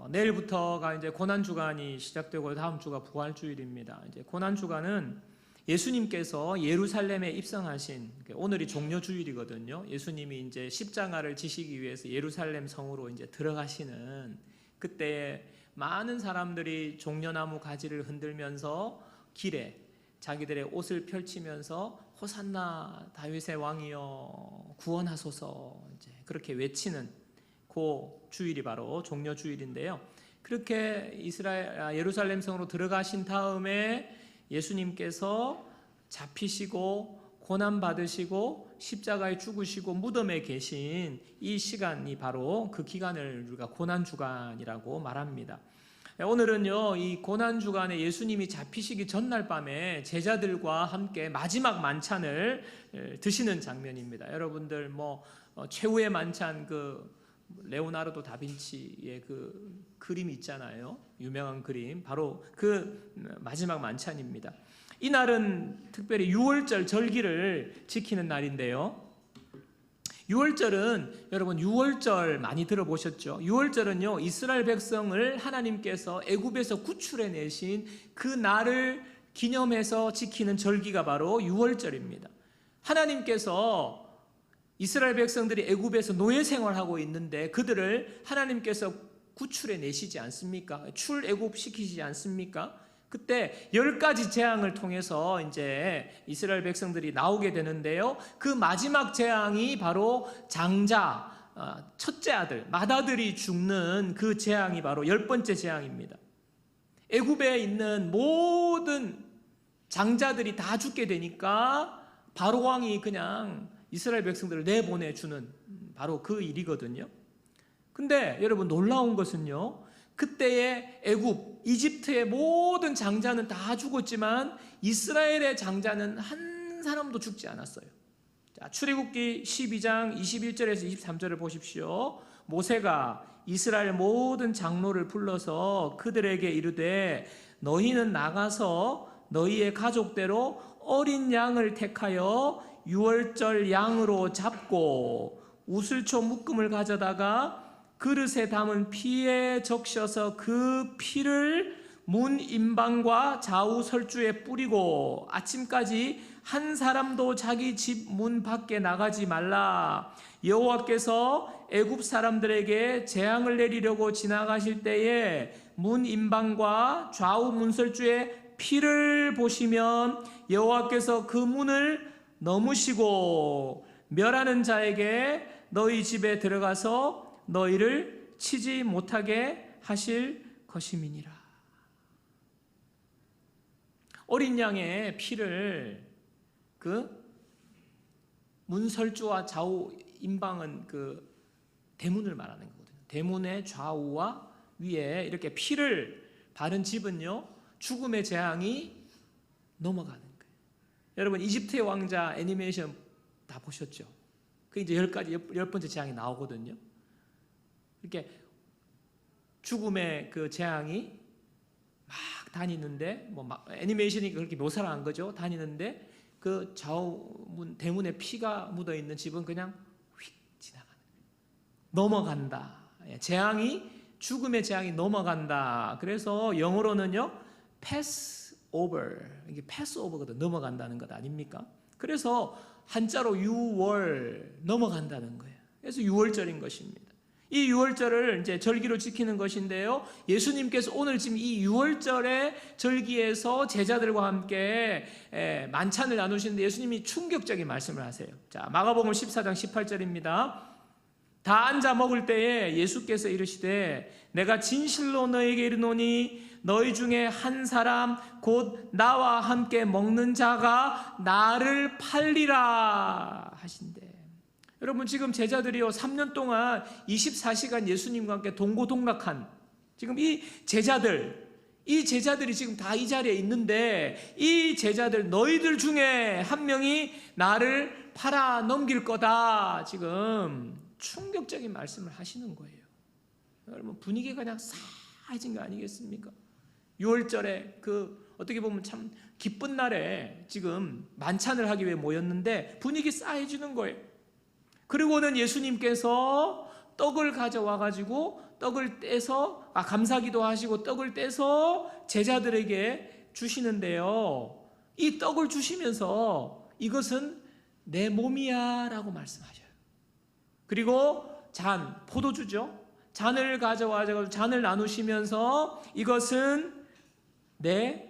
내일부터가 이제 고난주간이 시작되고 다음 주가 부활주일입니다. 이제 고난주간은 예수님께서 예루살렘에 입성하신, 오늘이 종려주일이거든요. 예수님이 이제 십자가를 지시기 위해서 예루살렘 성으로 이제 들어가시는 그때 많은 사람들이 종려나무 가지를 흔들면서 길에 자기들의 옷을 펼치면서 호산나 다윗의 왕이여 구원하소서 이제 그렇게 외치는 그 주일이 바로 종려주일인데요. 그렇게 예루살렘 성으로 들어가신 다음에 예수님께서 잡히시고 고난받으시고 십자가에 죽으시고 무덤에 계신 이 시간이 바로 그 기간을 우리가 고난주간이라고 말합니다. 오늘은요, 이 고난주간에 예수님이 잡히시기 전날 밤에 제자들과 함께 마지막 만찬을 드시는 장면입니다. 여러분들 최후의 만찬, 레오나르도 다빈치의 그 그림이 있잖아요. 유명한 그림, 바로 그 마지막 만찬입니다. 이날은 특별히 유월절 절기를 지키는 날인데요. 유월절은 여러분 유월절 많이 들어보셨죠? 유월절은요, 이스라엘 백성을 하나님께서 애굽에서 구출해 내신 그 날을 기념해서 지키는 절기가 바로 유월절입니다. 하나님께서 이스라엘 백성들이 애굽에서 노예 생활하고 있는데 그들을 하나님께서 구출해 내시지 않습니까? 출애굽 시키시지 않습니까? 그때 10가지 재앙을 통해서 이제 이스라엘 백성들이 나오게 되는데요. 그 마지막 재앙이 바로 장자, 첫째 아들, 맏아들이 죽는 그 재앙이 바로 10번째 재앙입니다. 애굽에 있는 모든 장자들이 다 죽게 되니까 바로 왕이 그냥 이스라엘 백성들을 내보내주는 바로 그 일이거든요. 근데 여러분 놀라운 것은요, 그때의 애굽, 이집트의 모든 장자는 다 죽었지만 이스라엘의 장자는 한 사람도 죽지 않았어요. 자, 출애굽기 12장 21절에서 23절을 보십시오. 모세가 이스라엘 모든 장로를 불러서 그들에게 이르되 너희는 나가서 너희의 가족대로 어린 양을 택하여 유월절 양으로 잡고 우슬초 묶음을 가져다가 그릇에 담은 피에 적셔서 그 피를 문 임방과 좌우 설주에 뿌리고 아침까지 한 사람도 자기 집 문 밖에 나가지 말라. 여호와께서 애굽 사람들에게 재앙을 내리려고 지나가실 때에 문 임방과 좌우 문설주에 피를 보시면 여호와께서 그 문을 넘으시고 멸하는 자에게 너희 집에 들어가서 너희를 치지 못하게 하실 것임이니라. 어린 양의 피를 그 문설주와 좌우 임방은 그 대문을 말하는 거거든요. 대문의 좌우와 위에 이렇게 피를 바른 집은요, 죽음의 재앙이 넘어가는 거예요. 여러분 이집트의 왕자 애니메이션 다 보셨죠? 그 이제 10번째 재앙이 나오거든요. 이렇게 죽음의 그 재앙이 막 다니는데 애니메이션이 그렇게 묘사를 한 거죠. 다니는데 그 좌우문 대문에 피가 묻어 있는 집은 그냥 휙 지나가는 거예요. 넘어간다. 죽음의 재앙이 넘어간다. 그래서 영어로는요, pass over. 이게 pass over거든. 넘어간다는 것 아닙니까? 그래서 한자로 유월, 넘어간다는 거예요. 그래서 유월절인 것입니다. 이 유월절을 이제 절기로 지키는 것인데요. 예수님께서 오늘 지금 이 유월절의 절기에서 제자들과 함께 만찬을 나누시는데 예수님이 충격적인 말씀을 하세요. 자, 마가복음 14장 18절입니다. 다 앉아 먹을 때에 예수께서 이르시되 내가 진실로 너에게 이르노니 너희 중에 한 사람 곧 나와 함께 먹는 자가 나를 팔리라 하신대. 여러분 지금 제자들이요 3년 동안 24시간 예수님과 함께 동고동락한 지금 이 제자들이 지금 다 이 자리에 있는데 이 제자들 너희들 중에 한 명이 나를 팔아 넘길 거다. 지금 충격적인 말씀을 하시는 거예요. 여러분 분위기가 그냥 싸해진 거 아니겠습니까? 6월절에 어떻게 보면 참 기쁜 날에 지금 만찬을 하기 위해 모였는데 분위기 싸해지는 거예요. 그리고는 예수님께서 떡을 가져와 가지고 떡을 떼서 감사기도 하시고 떡을 떼서 제자들에게 주시는데요. 이 떡을 주시면서 이것은 내 몸이야 라고 말씀하셔요. 그리고 잔, 포도주죠. 잔을 가져와서 잔을 나누시면서 이것은 내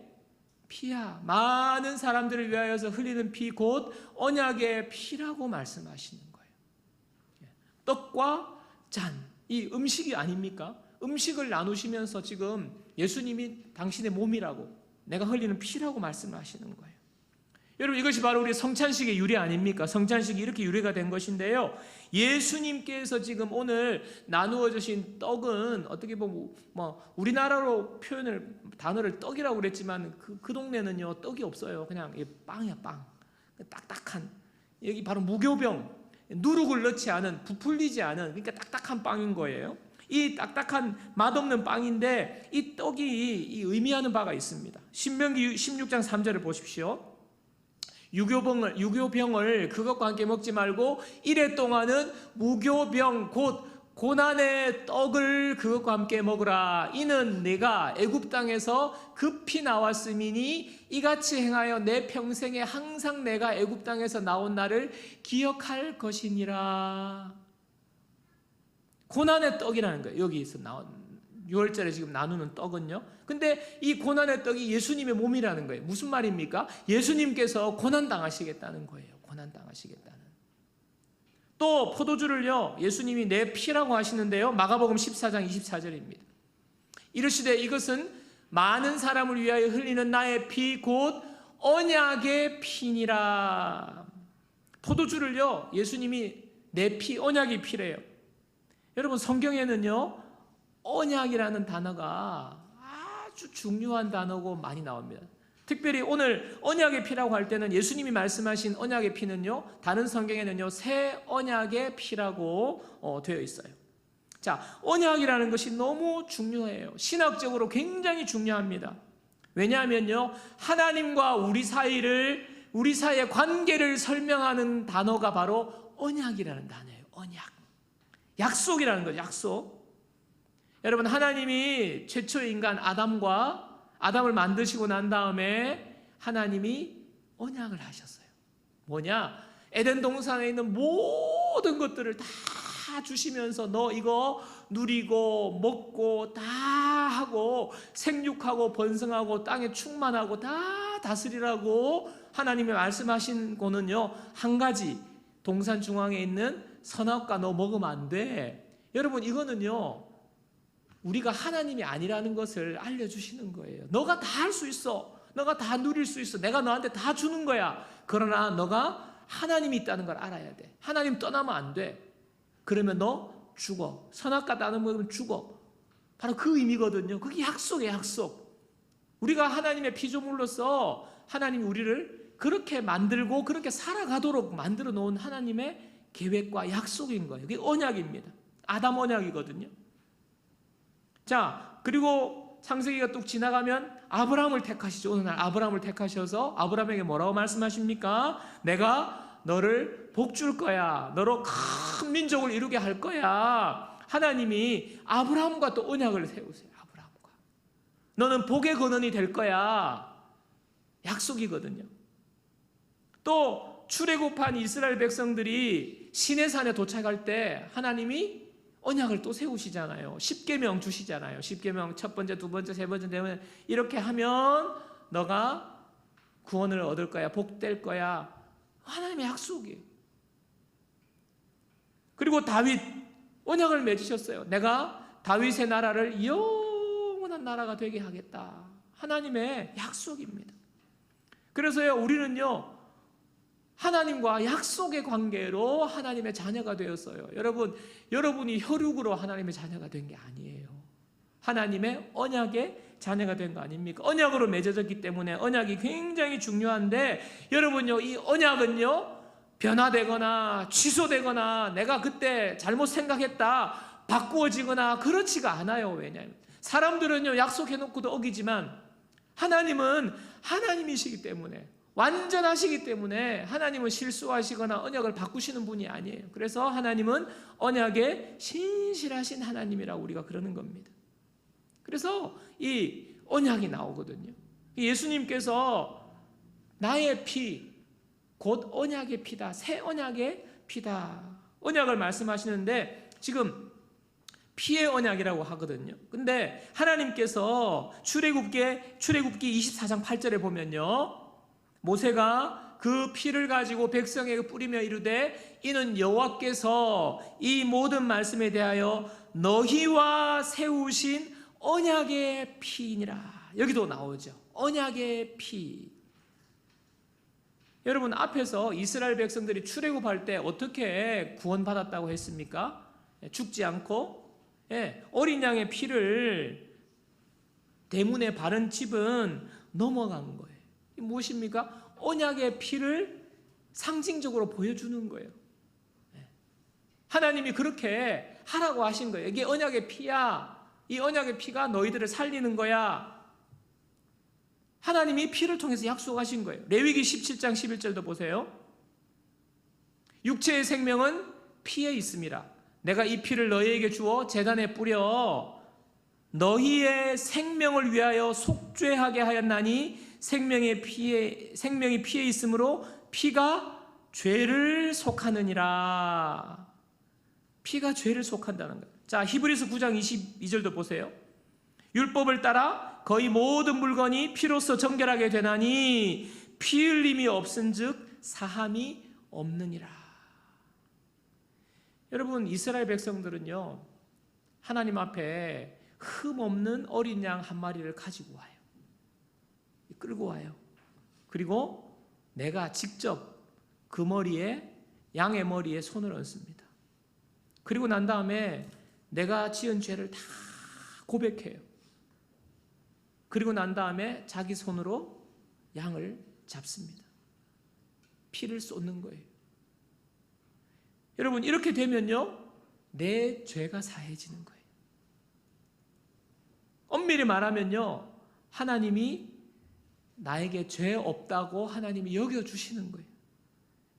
피야, 많은 사람들을 위하여서 흘리는 피 곧 언약의 피라고 말씀하시는 거예요. 떡과 잔, 이 음식이 아닙니까? 음식을 나누시면서 지금 예수님이 당신의 몸이라고, 내가 흘리는 피라고 말씀하시는 거예요. 여러분, 이것이 바로 우리 성찬식의 유래 아닙니까? 성찬식이 이렇게 유래가 된 것인데요. 예수님께서 지금 오늘 나누어 주신 떡은 어떻게 보면 우리나라로 단어를 떡이라고 그랬지만 그 동네는요 떡이 없어요. 그냥 빵이야, 빵. 딱딱한, 여기 바로 무교병, 누룩을 넣지 않은, 부풀리지 않은, 그러니까 딱딱한 빵인 거예요. 이 딱딱한 맛없는 빵인데 이 떡이 의미하는 바가 있습니다. 신명기 16장 3절을 보십시오. 유교병을 그것과 함께 먹지 말고 이래 동안은 무교병 곧 고난의 떡을 그것과 함께 먹으라. 이는 내가 애굽 땅에서 급히 나왔음이니 이같이 행하여 내 평생에 항상 내가 애굽 땅에서 나온 날을 기억할 것이니라. 고난의 떡이라는 거예요. 여기서 나온 6월절에 지금 나누는 떡은요. 근데 이 고난의 떡이 예수님의 몸이라는 거예요. 무슨 말입니까? 예수님께서 고난당하시겠다는 거예요. 고난당하시겠다는. 또 포도주를요, 예수님이 내 피라고 하시는데요. 마가복음 14장 24절입니다. 이르시되 이것은 많은 사람을 위하여 흘리는 나의 피 곧 언약의 피니라. 포도주를요, 예수님이 내 피, 언약의 피래요. 여러분, 성경에는요 언약이라는 단어가 아주 중요한 단어고 많이 나옵니다. 특별히 오늘 언약의 피라고 할 때는 예수님이 말씀하신 언약의 피는요, 다른 성경에는요 새 언약의 피라고 되어 있어요. 자, 언약이라는 것이 너무 중요해요. 신학적으로 굉장히 중요합니다. 왜냐하면요, 하나님과 우리 사이의 관계를 설명하는 단어가 바로 언약이라는 단어예요. 언약, 약속이라는 거죠. 약속. 여러분, 하나님이 최초의 인간 아담을 만드시고 난 다음에 하나님이 언약을 하셨어요. 뭐냐? 에덴 동산에 있는 모든 것들을 다 주시면서 너 이거 누리고 먹고 다 하고 생육하고 번성하고 땅에 충만하고 다 다스리라고 하나님이 말씀하신 거는요, 한 가지, 동산 중앙에 있는 선악과 너 먹으면 안 돼. 여러분, 이거는요 우리가 하나님이 아니라는 것을 알려주시는 거예요. 너가 다 할 수 있어. 너가 다 누릴 수 있어. 내가 너한테 다 주는 거야. 그러나 너가 하나님이 있다는 걸 알아야 돼. 하나님 떠나면 안 돼. 그러면 너 죽어. 선악과 나는 먹으면 죽어. 바로 그 의미거든요. 그게 약속이에요. 약속. 우리가 하나님의 피조물로서 하나님이 우리를 그렇게 만들고 그렇게 살아가도록 만들어 놓은 하나님의 계획과 약속인 거예요. 그게 언약입니다. 아담 언약이거든요. 자, 그리고 창세기가 뚝 지나가면 아브라함을 택하시죠. 어느 날 아브라함을 택하셔서 아브라함에게 뭐라고 말씀하십니까? 내가 너를 복 줄 거야. 너로 큰 민족을 이루게 할 거야. 하나님이 아브라함과 또 언약을 세우세요. 아브라함과. 너는 복의 근원이 될 거야. 약속이거든요. 또 출애굽한 이스라엘 백성들이 시내산에 도착할 때 하나님이 언약을 또 세우시잖아요. 10계명 주시잖아요. 10계명 첫 번째, 두 번째, 세 번째 되면 이렇게 하면 너가 구원을 얻을 거야. 복될 거야. 하나님의 약속이에요. 그리고 다윗 언약을 맺으셨어요. 내가 다윗의 나라를 영원한 나라가 되게 하겠다. 하나님의 약속입니다. 그래서요, 우리는요 하나님과 약속의 관계로 하나님의 자녀가 되었어요. 여러분이 혈육으로 하나님의 자녀가 된 게 아니에요. 하나님의 언약의 자녀가 된 거 아닙니까? 언약으로 맺어졌기 때문에 언약이 굉장히 중요한데, 여러분요, 이 언약은요 변화되거나 취소되거나 내가 그때 잘못 생각했다 바꾸어지거나 그렇지가 않아요. 왜냐하면 사람들은요 약속해놓고도 어기지만 하나님은 하나님이시기 때문에 완전하시기 때문에 하나님은 실수하시거나 언약을 바꾸시는 분이 아니에요. 그래서 하나님은 언약에 신실하신 하나님이라고 우리가 그러는 겁니다. 그래서 이 언약이 나오거든요. 예수님께서 나의 피, 곧 언약의 피다, 새 언약의 피다, 언약을 말씀하시는데 지금 피의 언약이라고 하거든요. 근데 하나님께서 출애굽기 24장 8절에 보면요, 모세가 그 피를 가지고 백성에게 뿌리며 이르되 이는 여호와께서 이 모든 말씀에 대하여 너희와 세우신 언약의 피니라. 여기도 나오죠. 언약의 피. 여러분, 앞에서 이스라엘 백성들이 출애굽할 때 어떻게 구원받았다고 했습니까? 죽지 않고 어린 양의 피를 대문에 바른 집은 넘어간 거예요. 이게 무엇입니까? 언약의 피를 상징적으로 보여주는 거예요. 하나님이 그렇게 하라고 하신 거예요. 이게 언약의 피야. 이 언약의 피가 너희들을 살리는 거야. 하나님이 피를 통해서 약속하신 거예요. 레위기 17장 11절도 보세요. 육체의 생명은 피에 있습니다. 내가 이 피를 너희에게 주어 제단에 뿌려 너희의 생명을 위하여 속죄하게 하였나니 생명이 피에 있으므로 피가 죄를 속하느니라. 피가 죄를 속한다는 거예요. 자, 히브리서 9장 22절도 보세요. 율법을 따라 거의 모든 물건이 피로써 정결하게 되나니 피 흘림이 없은즉 사함이 없느니라. 여러분, 이스라엘 백성들은요, 하나님 앞에 흠 없는 어린 양 한 마리를 가지고 와요. 끌고 와요. 그리고 내가 직접 그 머리에, 양의 머리에 손을 얹습니다. 그리고 난 다음에 내가 지은 죄를 다 고백해요. 그리고 난 다음에 자기 손으로 양을 잡습니다. 피를 쏟는 거예요. 여러분, 이렇게 되면요, 내 죄가 사해지는 거예요. 엄밀히 말하면요, 하나님이 나에게 죄 없다고 하나님이 여겨주시는 거예요.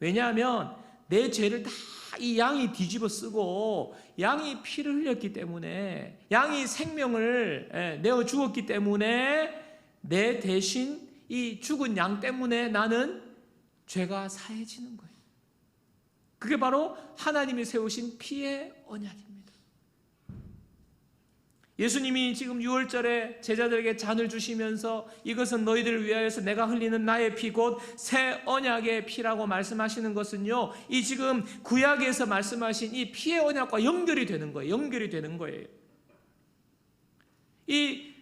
왜냐하면 내 죄를 다 이 양이 뒤집어 쓰고 양이 피를 흘렸기 때문에, 양이 생명을 내어 주었기 때문에 내 대신 이 죽은 양 때문에 나는 죄가 사해지는 거예요. 그게 바로 하나님이 세우신 피의 언약입니다. 예수님이 지금 6월절에 제자들에게 잔을 주시면서 이것은 너희들을 위하여서 내가 흘리는 나의 피 곧 새 언약의 피라고 말씀하시는 것은요, 이 지금 구약에서 말씀하신 이 피의 언약과 연결이 되는 거예요. 연결이 되는 거예요. 이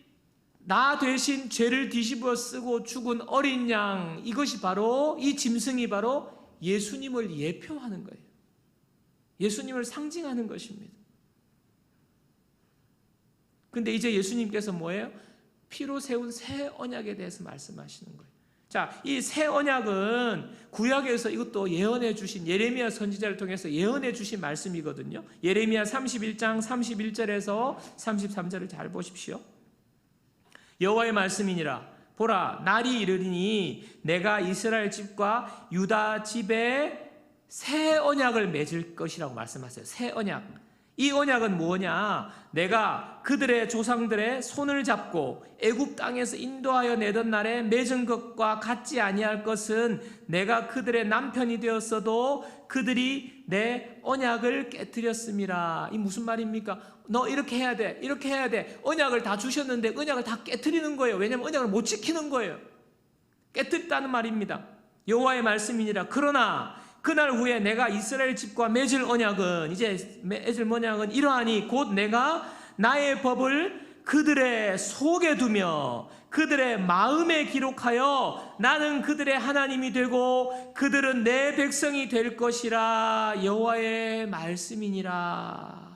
나 대신 죄를 뒤집어 쓰고 죽은 어린 양, 이것이 바로, 이 짐승이 바로 예수님을 예표하는 거예요. 예수님을 상징하는 것입니다. 근데 이제 예수님께서 뭐예요? 피로 세운 새 언약에 대해서 말씀하시는 거예요. 자, 이 새 언약은 구약에서 이것도 예언해 주신, 예레미야 선지자를 통해서 예언해 주신 말씀이거든요. 예레미야 31장 31절에서 33절을 잘 보십시오. 여호와의 말씀이니라. 보라, 날이 이르리니 내가 이스라엘 집과 유다 집에 새 언약을 맺을 것이라고 말씀하세요. 새 언약. 이 언약은 뭐냐? 내가 그들의 조상들의 손을 잡고 애굽 땅에서 인도하여 내던 날에 맺은 것과 같지 아니할 것은 내가 그들의 남편이 되었어도 그들이 내 언약을 깨뜨렸음이라. 이 무슨 말입니까? 너 이렇게 해야 돼, 이렇게 해야 돼. 언약을 다 주셨는데 언약을 다 깨뜨리는 거예요. 왜냐하면 언약을 못 지키는 거예요. 깨뜨렸다는 말입니다. 여호와의 말씀이니라. 그러나 그날 후에 내가 이스라엘 집과 맺을 언약은, 이제 맺을 언약은 이러하니 곧 내가 나의 법을 그들의 속에 두며 그들의 마음에 기록하여 나는 그들의 하나님이 되고 그들은 내 백성이 될 것이라. 여호와의 말씀이니라.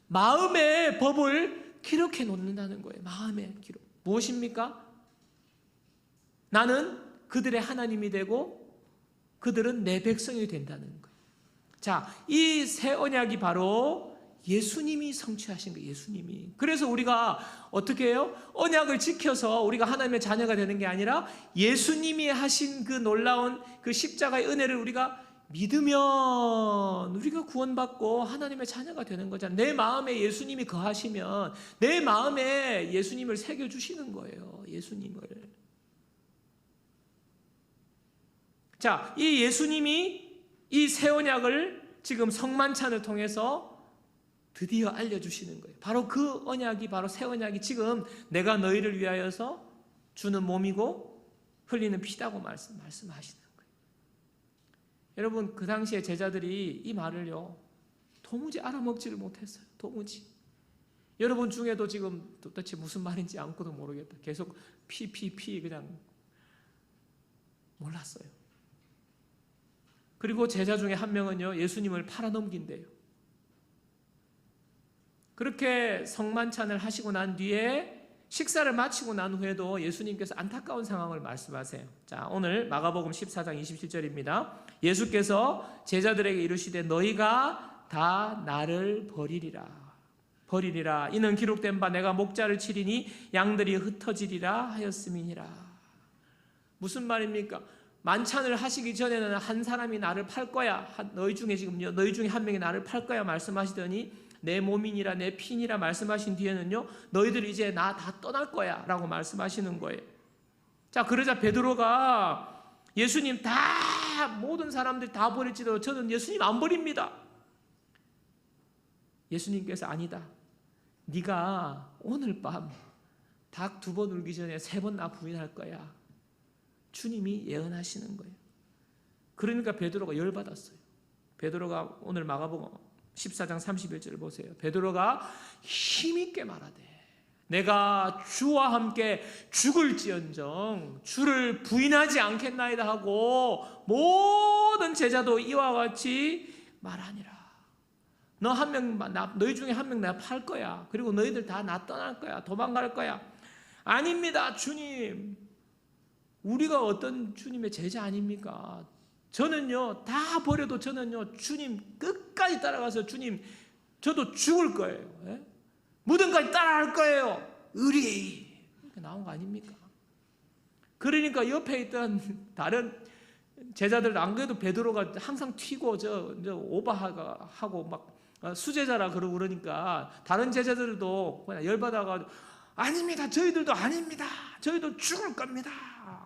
마음의 법을 기록해 놓는다는 거예요. 마음의 기록. 무엇입니까? 나는 그들의 하나님이 되고 그들은 내 백성이 된다는 거예요. 자, 이 새 언약이 바로 예수님이 성취하신 거예요. 예수님이. 그래서 우리가 어떻게 해요? 언약을 지켜서 우리가 하나님의 자녀가 되는 게 아니라 예수님이 하신 그 놀라운 그 십자가의 은혜를 우리가 믿으면 우리가 구원받고 하나님의 자녀가 되는 거잖아요. 내 마음에 예수님이 거하시면 내 마음에 예수님을 새겨주시는 거예요. 예수님을. 자, 이 예수님이 이 새 언약을 지금 성만찬을 통해서 드디어 알려주시는 거예요. 바로 그 언약이, 바로 새 언약이 지금 내가 너희를 위하여서 주는 몸이고 흘리는 피다고 말씀하시는 거예요. 여러분, 그 당시에 제자들이 이 말을요, 도무지 알아먹지를 못했어요. 도무지. 여러분 중에도 지금 도대체 무슨 말인지 아무것도 모르겠다. 계속 피 그냥 몰랐어요. 그리고 제자 중에 한 명은요, 예수님을 팔아넘긴대요. 그렇게 성만찬을 하시고 난 뒤에 식사를 마치고 난 후에도 예수님께서 안타까운 상황을 말씀하세요. 자, 오늘 마가복음 14장 27절입니다. 예수께서 제자들에게 이르시되 너희가 다 나를 버리리라. 이는 기록된 바 내가 목자를 치리니 양들이 흩어지리라 하였음이니라. 무슨 말입니까? 만찬을 하시기 전에는 한 사람이 나를 팔 거야. 너희 중에 한 명이 나를 팔 거야 말씀하시더니 내 몸이니라 내 피니라 말씀하신 뒤에는요, 너희들 이제 나 다 떠날 거야 라고 말씀하시는 거예요. 자, 그러자 베드로가 예수님 모든 사람들이 다 버릴지도 저는 예수님 안 버립니다. 예수님께서 아니다. 네가 오늘 밤 닭 2번 울기 전에 3번 나 부인할 거야. 주님이 예언하시는 거예요. 그러니까 베드로가 열받았어요. 베드로가 오늘 마가복음 14장 31절을 보세요. 베드로가 힘있게 말하되 내가 주와 함께 죽을지언정 주를 부인하지 않겠나이다 하고 모든 제자도 이와 같이 말하니라. 너희 중에 한 명 내가 팔 거야. 그리고 너희들 다 나 떠날 거야. 도망갈 거야. 아닙니다, 주님. 우리가 어떤 주님의 제자 아닙니까? 저는요, 다 버려도 저는요, 주님 끝까지 따라가서 주님, 저도 죽을 거예요. 예? 무덤까지 따라갈 거예요. 의리. 이렇게 나온 거 아닙니까? 그러니까 옆에 있던 다른 제자들, 안 그래도 베드로가 항상 튀고 저 오바하고 막 수제자라 그러고 그러니까 다른 제자들도 그냥 열받아가지고 아닙니다. 저희들도 아닙니다. 저희도 죽을 겁니다.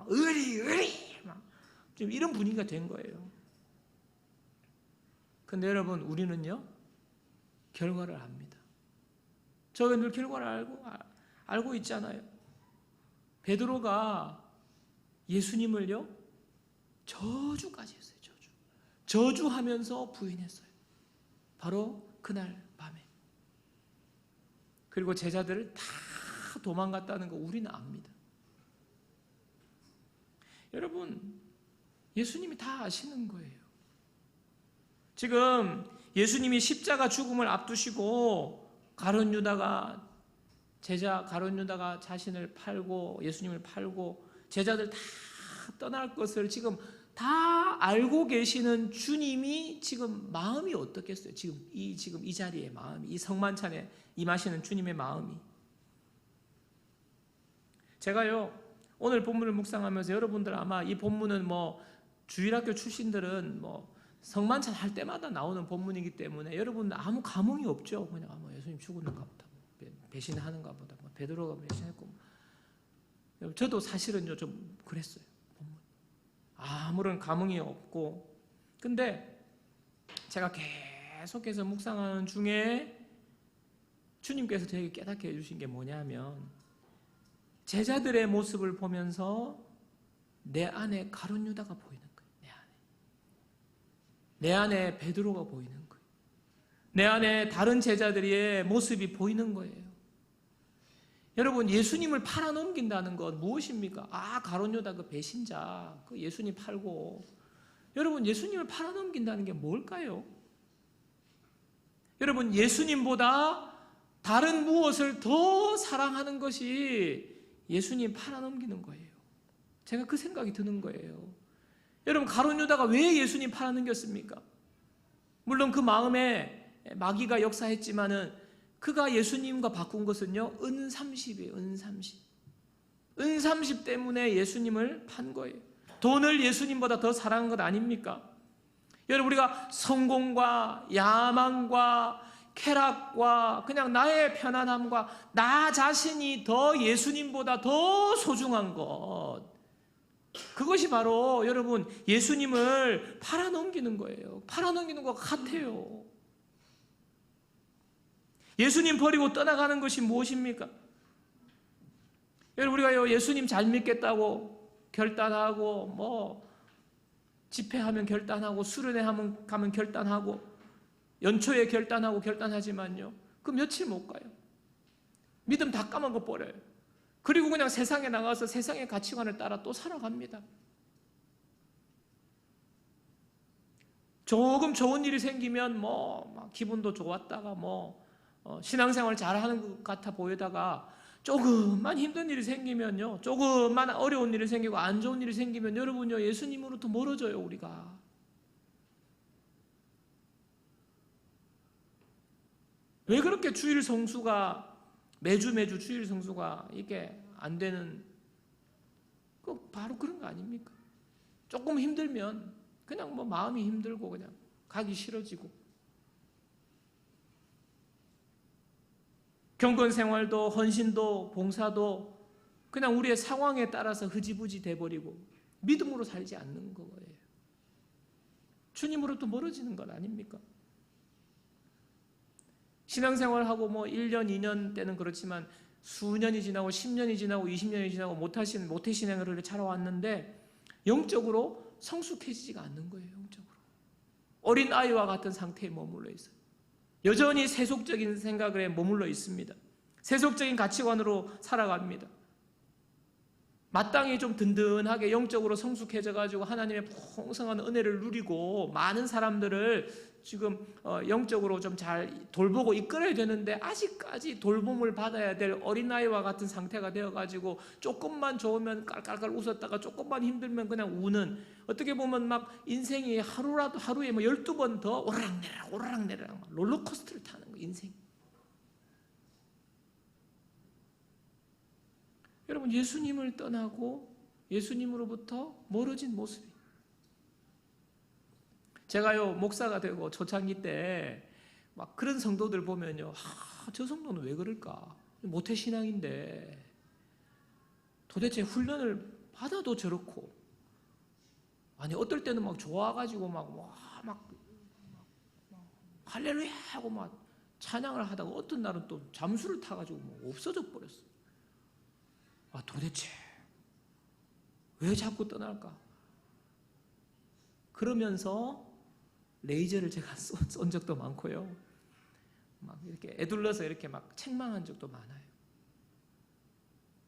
의리. 지금 이런 분위기가 된 거예요. 근데 여러분, 우리는요, 결과를 압니다. 저희는 늘 결과를 알고 있잖아요. 베드로가 예수님을요, 저주까지 했어요. 저주하면서 부인했어요. 바로 그날 밤에. 그리고 제자들을 다 도망갔다는 거 우리는 압니다. 여러분, 예수님이 다 아시는 거예요. 지금 예수님이 십자가 죽음을 앞두시고 가룟 유다가 자신을 팔고 예수님을 팔고 제자들 다 떠날 것을 지금 다 알고 계시는 주님이 지금 마음이 어떻겠어요? 지금 이 자리에 마음이, 이 성만찬에 임하시는 주님의 마음이. 제가요, 오늘 본문을 묵상하면서 여러분들 아마 이 본문은 주일학교 출신들은 성만찬 할 때마다 나오는 본문이기 때문에 여러분 아무 감흥이 없죠. 그냥 예수님 죽었는가 보다, 배신하는가 보다, 베드로가 배신했고. 저도 사실은요 좀 그랬어요. 본문 아무런 감흥이 없고. 근데 제가 계속해서 묵상하는 중에 주님께서 저에게 깨닫게 해주신 게 뭐냐면, 제자들의 모습을 보면서 내 안에 가룟 유다가 보이는 거예요. 내 안에 베드로가 보이는 거예요. 내 안에 다른 제자들의 모습이 보이는 거예요. 여러분, 예수님을 팔아넘긴다는 건 무엇입니까? 가룟 유다 그 배신자, 그 예수님 팔고. 여러분, 예수님을 팔아넘긴다는 게 뭘까요? 여러분, 예수님보다 다른 무엇을 더 사랑하는 것이 예수님 팔아넘기는 거예요. 제가 그 생각이 드는 거예요. 여러분, 가룟 유다가 왜 예수님 팔아넘겼습니까? 물론 그 마음에 마귀가 역사했지만은 그가 예수님과 바꾼 것은요, 은 30이에요. 은 30. 은 30 때문에 예수님을 판 거예요. 돈을 예수님보다 더 사랑한 것 아닙니까? 여러분, 우리가 성공과 야망과 쾌락과 그냥 나의 편안함과 나 자신이 더 예수님보다 더 소중한 것, 그것이 바로 여러분 예수님을 팔아넘기는 거예요. 팔아넘기는 것 같아요. 예수님 버리고 떠나가는 것이 무엇입니까? 여러분, 우리가 예수님 잘 믿겠다고 결단하고 뭐 집회하면 결단하고 수련회 가면 결단하고 연초에 결단하고 결단하지만요, 그 며칠 못 가요. 믿음 다 까먹어 버려요. 그리고 그냥 세상에 나가서 세상의 가치관을 따라 또 살아갑니다. 조금 좋은 일이 생기면 막 기분도 좋았다가 신앙생활 잘하는 것 같아 보이다가 조금만 힘든 일이 생기면요, 조금만 어려운 일이 생기고 안 좋은 일이 생기면 여러분요, 예수님으로부터 멀어져요. 우리가 왜 그렇게 주일 성수가 매주 주일 성수가 이게 안 되는, 바로 그런 거 아닙니까? 조금 힘들면 그냥 마음이 힘들고 그냥 가기 싫어지고, 경건 생활도 헌신도 봉사도 그냥 우리의 상황에 따라서 흐지부지 돼버리고 믿음으로 살지 않는 거예요. 주님으로부터 멀어지는 건 아닙니까? 신앙생활하고 1년, 2년 때는 그렇지만 수년이 지나고 10년이 지나고 20년이 지나고 모태신앙을 살아왔는데 영적으로 성숙해지지가 않는 거예요. 영적으로 어린아이와 같은 상태에 머물러 있어요. 여전히 세속적인 생각에 머물러 있습니다. 세속적인 가치관으로 살아갑니다. 마땅히 좀 든든하게 영적으로 성숙해져가지고 하나님의 풍성한 은혜를 누리고 많은 사람들을 지금 영적으로 좀 잘 돌보고 이끌어야 되는데, 아직까지 돌봄을 받아야 될 어린아이와 같은 상태가 되어가지고 조금만 좋으면 깔깔깔 웃었다가 조금만 힘들면 그냥 우는, 어떻게 보면 인생이 하루에 12번 더 오르락내리락 롤러코스터를 타는 거예요. 인생. 여러분, 예수님을 떠나고 예수님으로부터 멀어진 모습이, 제가요 목사가 되고 초창기 때 그런 성도들 보면요, 저 성도는 왜 그럴까? 모태신앙인데 도대체 훈련을 받아도 저렇고, 아니 어떨 때는 좋아가지고 할렐루야 하고 찬양을 하다가 어떤 날은 또 잠수를 타가지고 없어져 버렸어. 도대체 왜 자꾸 떠날까? 그러면서 레이저를 제가 쏜 적도 많고요, 이렇게 애둘러서 이렇게 책망한 적도 많아요.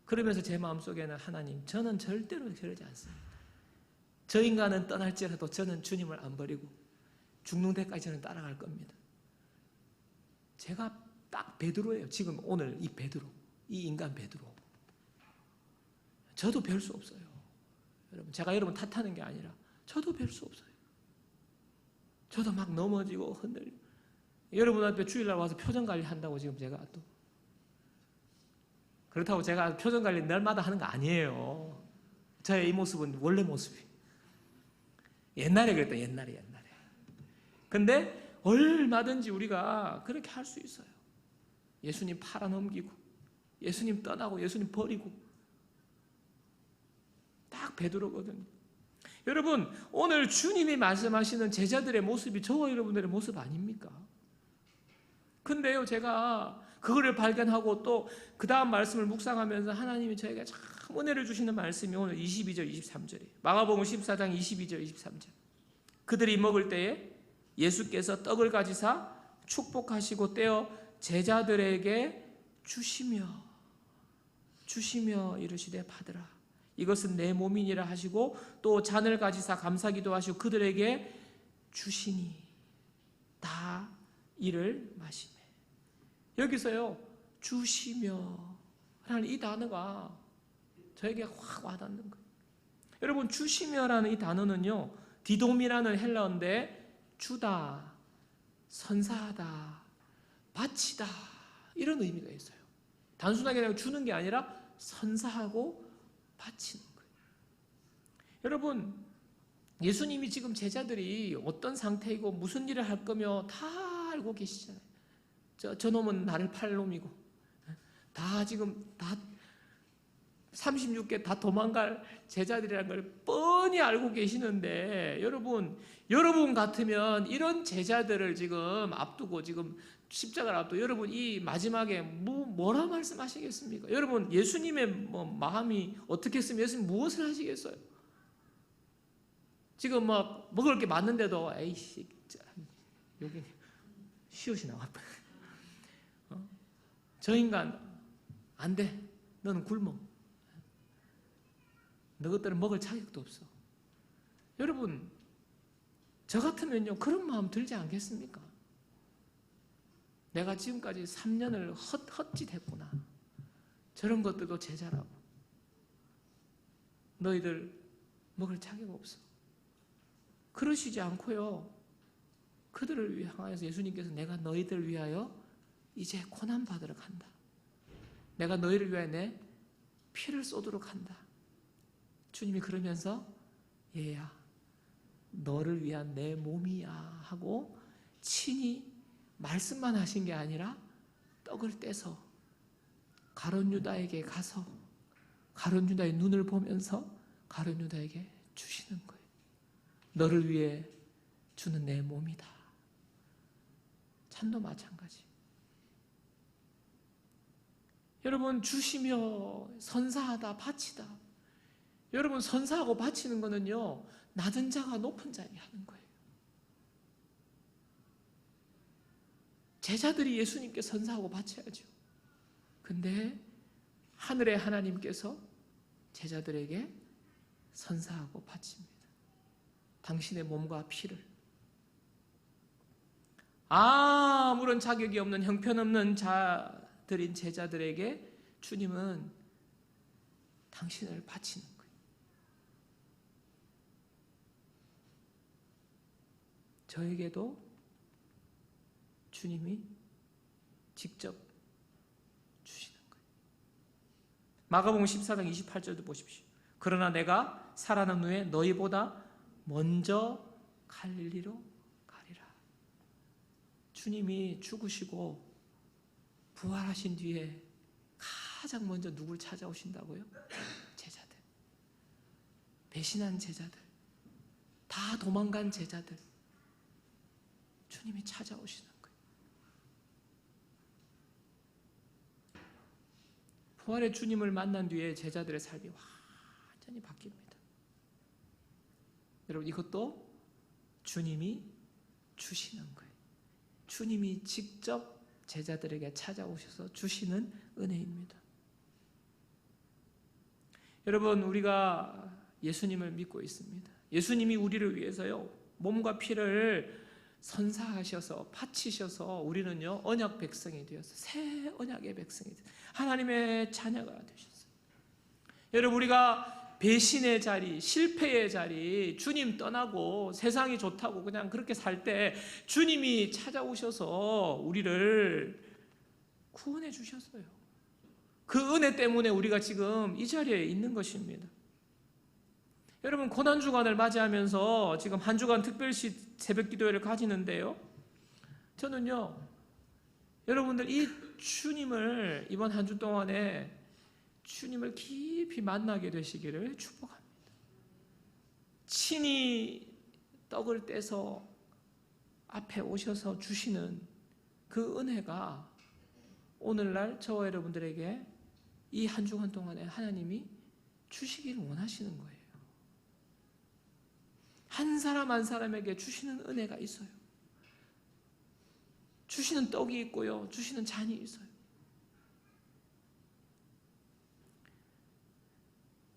그러면서 제 마음속에는, 하나님, 저는 절대로 그러지 않습니다. 저 인간은 떠날지라도 저는 주님을 안 버리고 죽는 데까지 저는 따라갈 겁니다. 제가 딱 베드로예요. 지금 오늘 이 베드로, 이 인간 베드로. 저도 별 수 없어요. 여러분, 제가 여러분 탓하는 게 아니라 저도 별 수 없어요. 저도 넘어지고 흔들리고. 여러분 앞에 주일날 와서 표정관리 한다고 지금 제가 또, 그렇다고 제가 표정관리 날마다 하는 거 아니에요. 저의 이 모습은 원래 모습이. 옛날에 그랬다. 옛날에. 근데 얼마든지 우리가 그렇게 할 수 있어요. 예수님 팔아넘기고, 예수님 떠나고, 예수님 버리고. 딱 베드로거든요. 여러분, 오늘 주님이 말씀하시는 제자들의 모습이 저와 여러분들의 모습 아닙니까? 근데요, 제가 그거를 발견하고 또 그 다음 말씀을 묵상하면서 하나님이 저에게 참 은혜를 주시는 말씀이 오늘 22절, 23절이에요. 마가복음 14장 22절, 23절. 그들이 먹을 때에 예수께서 떡을 가지사 축복하시고 떼어 제자들에게 주시며 이르시되 받으라. 이것은 내 몸이니라 하시고, 또 잔을 가지사 감사기도 하시고 그들에게 주시니 다 이를 마시매. 여기서요, 주시며 라는 이 단어가 저에게 확 와닿는 거예요. 여러분, 주시며라는 이 단어는요, 디돔이라는 헬라어인데 주다, 선사하다, 바치다 이런 의미가 있어요. 단순하게 그냥 주는 게 아니라 선사하고 바치는 거예요. 여러분, 예수님이 지금 제자들이 어떤 상태이고 무슨 일을 할 거며 다 알고 계시잖아요. 저 놈은 나를 팔 놈이고 다 지금 다 36개 다 도망갈 제자들이라는 걸 뻔히 알고 계시는데 여러분 같으면 이런 제자들을 지금 앞두고 지금 십자가를 앞두고 여러분 이 마지막에 뭐라 말씀하시겠습니까? 여러분 예수님의 마음이 어떻게 했으면 예수님 무엇을 하시겠어요? 지금 막 먹을 게 많은데도 에이씨 여기 시옷이 나왔다. 저 인간 안 돼. 너는 굶어. 너것들은 먹을 자격도 없어. 여러분 저 같으면요 그런 마음 들지 않겠습니까? 내가 지금까지 3년을 헛짓했구나. 저런 것들도 제자라고. 너희들 먹을 자격 없어. 그러시지 않고요. 그들을 향해서 예수님께서 내가 너희들을 위하여 이제 고난받으러 간다. 내가 너희를 위하여 내 피를 쏟도록 한다. 주님이 그러면서 얘야 너를 위한 내 몸이야 하고 친히 말씀만 하신 게 아니라 떡을 떼서 가룟 유다에게 가서 가룟 유다의 눈을 보면서 가룟 유다에게 주시는 거예요. 너를 위해 주는 내 몸이다. 찬도 마찬가지. 여러분 주시며 선사하다 바치다. 여러분 선사하고 바치는 거는요 낮은 자가 높은 자에게 하는 거예요. 제자들이 예수님께 선사하고 바쳐야죠. 근데 하늘의 하나님께서 제자들에게 선사하고 바칩니다. 당신의 몸과 피를. 아무런 자격이 없는 형편없는 자들인 제자들에게 주님은 당신을 바치는 거예요. 저에게도 주님이 직접 주시는 거예요. 마가복음 14장 28절도 보십시오. 그러나 내가 살아난 후에 너희보다 먼저 갈릴리로 가리라. 주님이 죽으시고 부활하신 뒤에 가장 먼저 누굴 찾아오신다고요? 제자들. 배신한 제자들. 다 도망간 제자들. 주님이 찾아오시는 거예요. 부활의 주님을 만난 뒤에 제자들의 삶이 완전히 바뀝니다. 여러분 이것도 주님이 주시는 거예요. 주님이 직접 제자들에게 찾아오셔서 주시는 은혜입니다. 여러분 우리가 예수님을 믿고 있습니다. 예수님이 우리를 위해서요 몸과 피를 선사하셔서 바치셔서 우리는요 언약 백성이 되어서 새 언약의 백성이 되어서 하나님의 자녀가 되셨어요. 여러분 우리가 배신의 자리, 실패의 자리, 주님 떠나고 세상이 좋다고 그냥 그렇게 살 때 주님이 찾아오셔서 우리를 구원해 주셨어요. 그 은혜 때문에 우리가 지금 이 자리에 있는 것입니다. 여러분 고난주간을 맞이하면서 지금 한 주간 특별시 새벽기도회를 가지는데요. 저는요 여러분들 이 주님을 이번 한 주 동안에 주님을 깊이 만나게 되시기를 축복합니다. 친히 떡을 떼서 앞에 오셔서 주시는 그 은혜가 오늘날 저와 여러분들에게 이 한 주간 동안에 하나님이 주시기를 원하시는 거예요. 한 사람 한 사람에게 주시는 은혜가 있어요. 주시는 떡이 있고요. 주시는 잔이 있어요.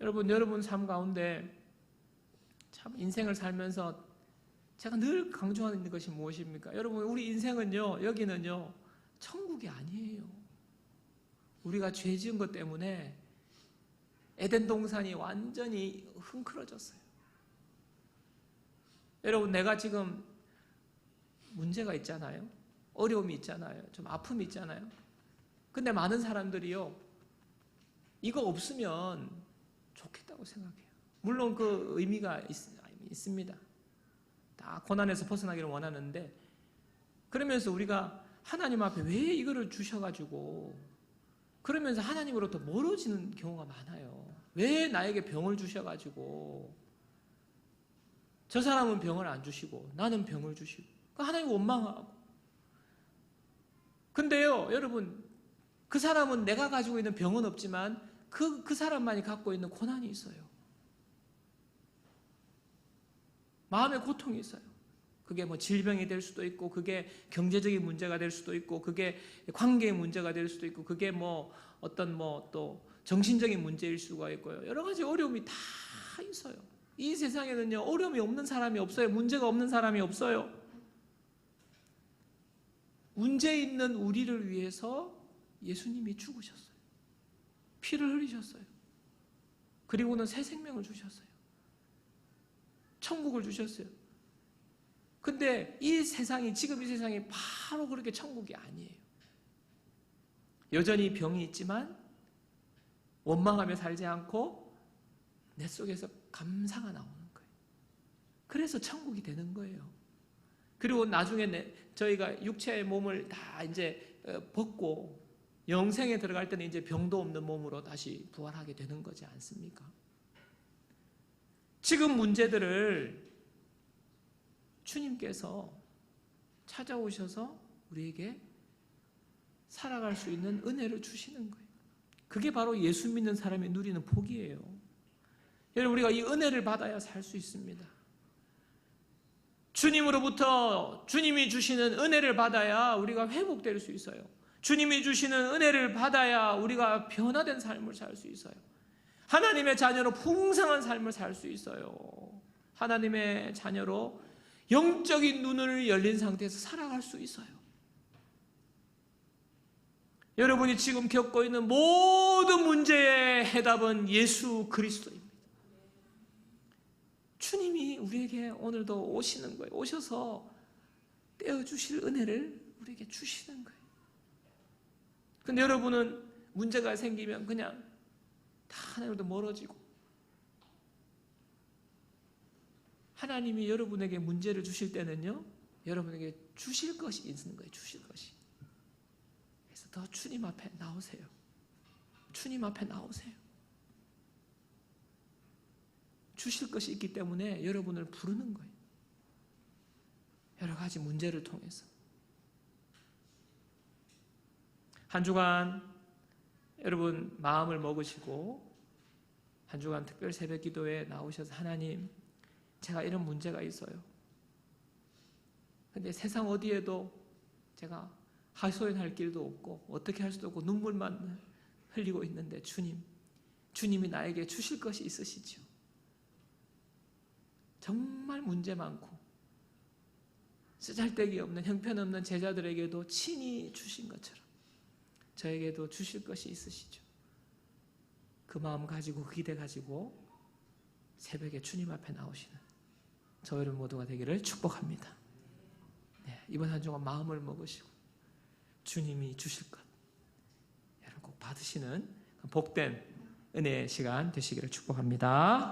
여러분 삶 가운데 참 인생을 살면서 제가 늘 강조하는 것이 무엇입니까? 여러분 우리 인생은요 여기는요 천국이 아니에요. 우리가 죄 지은 것 때문에 에덴 동산이 완전히 흥크러졌어요. 여러분 내가 지금 문제가 있잖아요. 어려움이 있잖아요. 좀 아픔이 있잖아요. 근데 많은 사람들이요, 이거 없으면 좋겠다고 생각해요. 물론 그 의미가 있습니다. 다 고난에서 벗어나기를 원하는데, 그러면서 우리가 하나님 앞에 왜 이거를 주셔가지고 그러면서 하나님으로부터 멀어지는 경우가 많아요. 왜 나에게 병을 주셔가지고 저 사람은 병을 안 주시고 나는 병을 주시고 하나님 원망하고. 근데요 여러분, 그 사람은 내가 가지고 있는 병은 없지만 그 사람만이 갖고 있는 고난이 있어요. 마음의 고통이 있어요. 그게 뭐 질병이 될 수도 있고, 그게 경제적인 문제가 될 수도 있고, 그게 관계의 문제가 될 수도 있고, 그게 뭐 어떤 뭐 또 정신적인 문제일 수가 있고요. 여러 가지 어려움이 다 있어요. 이 세상에는요 어려움이 없는 사람이 없어요. 문제가 없는 사람이 없어요. 문제 있는 우리를 위해서 예수님이 죽으셨어요. 피를 흘리셨어요. 그리고는 새 생명을 주셨어요. 천국을 주셨어요. 근데 이 세상이, 지금 이 세상이 바로 그렇게 천국이 아니에요. 여전히 병이 있지만 원망하며 살지 않고 내 속에서 감사가 나오는 거예요. 그래서 천국이 되는 거예요. 그리고 나중에 저희가 육체의 몸을 다 이제 벗고 영생에 들어갈 때는 이제 병도 없는 몸으로 다시 부활하게 되는 거지 않습니까? 지금 문제들을 주님께서 찾아오셔서 우리에게 살아갈 수 있는 은혜를 주시는 거예요. 그게 바로 예수 믿는 사람이 누리는 복이에요. 여러분, 우리가 이 은혜를 받아야 살 수 있습니다. 주님으로부터 주님이 주시는 은혜를 받아야 우리가 회복될 수 있어요. 주님이 주시는 은혜를 받아야 우리가 변화된 삶을 살 수 있어요. 하나님의 자녀로 풍성한 삶을 살 수 있어요. 하나님의 자녀로 영적인 눈을 열린 상태에서 살아갈 수 있어요. 여러분이 지금 겪고 있는 모든 문제의 해답은 예수 그리스도입니다. 주님이 우리에게 오늘도 오시는 거예요. 오셔서 떼어주실 은혜를 우리에게 주시는 거예요. 근데 여러분은 문제가 생기면 그냥 다 하나님으로부터 멀어지고, 하나님이 여러분에게 문제를 주실 때는요, 여러분에게 주실 것이 있는 거예요. 주실 것이. 그래서 더 주님 앞에 나오세요. 주님 앞에 나오세요. 주실 것이 있기 때문에 여러분을 부르는 거예요. 여러 가지 문제를 통해서. 한 주간 여러분 마음을 먹으시고 한 주간 특별 새벽 기도에 나오셔서, 하나님, 제가 이런 문제가 있어요. 근데 세상 어디에도 제가 하소연할 길도 없고 어떻게 할 수도 없고 눈물만 흘리고 있는데 주님이 나에게 주실 것이 있으시죠. 정말 문제 많고 쓰잘데기 없는 형편없는 제자들에게도 친히 주신 것처럼 저에게도 주실 것이 있으시죠. 그 마음 가지고, 그 기대 가지고 새벽에 주님 앞에 나오시는 저 여러분 모두가 되기를 축복합니다. 네, 이번 한 주간 마음을 먹으시고 주님이 주실 것 여러분 꼭 받으시는 복된 은혜의 시간 되시기를 축복합니다.